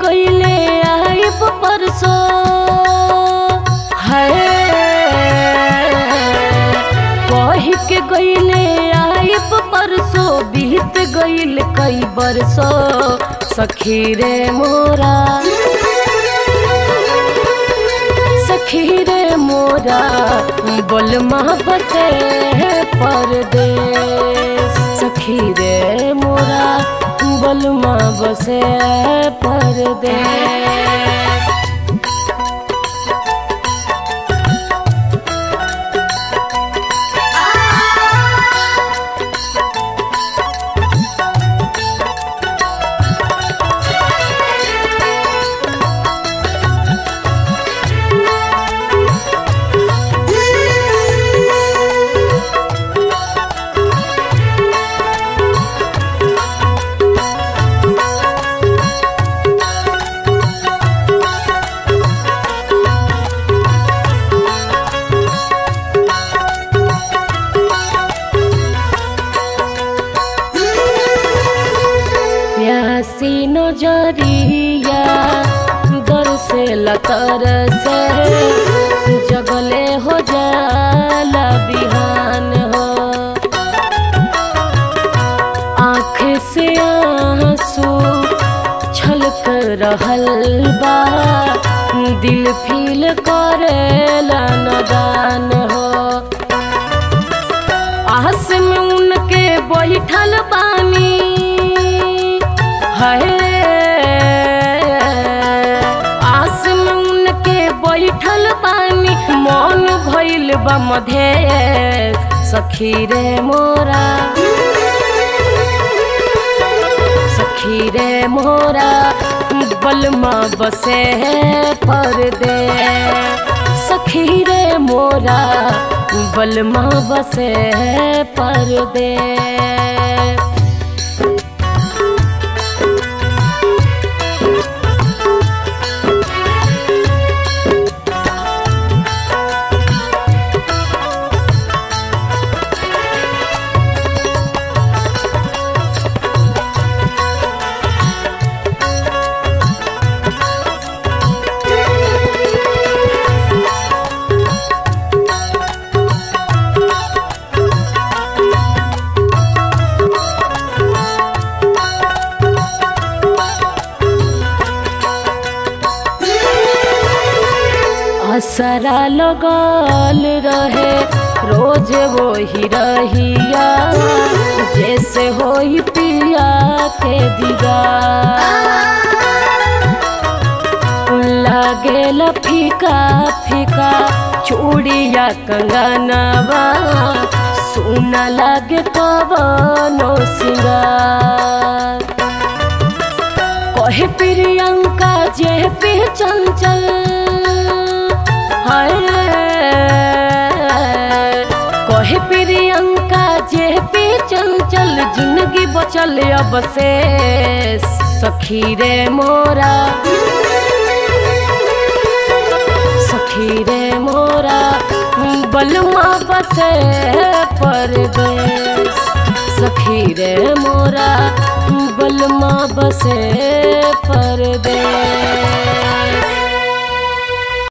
गईले आइब परसो है कही के गईले आइब परसो बीत गईल कई बरसो सखी रे मोरा सखी रे मोरा बलमा बसे परदेस सखी रे मोरा बलमा बसे परदेस। प्यासी नजरिया दर से लतर से जगले हो जाला बिहान हो आँख से आंसू छलक रहल बा दिल फील करेला नदान हो आस में उनके बैठल बानी आस में उनके बैठल बानी मन भइल बा मधे सखी रे मोरा सखी रे मोरा बलमा बसे परदेस सखी रे मोरा बलमा बसे परदेस। असरा लगल रहे रोज वो ही रहिया जैसे होई पिया के दिगा लागेला फीका फीका चूड़िया कंगनवा सुना लागे कवनो सिंगार कहे प्रियंका जे पे चंचल कहे प्रियंका जे पे चंचल जिंदगी बचल अब से सखी रे मोरा सखी रे मोरा बलमा बसे परदेस सखी रे मोरा बलमा बसे परदेस।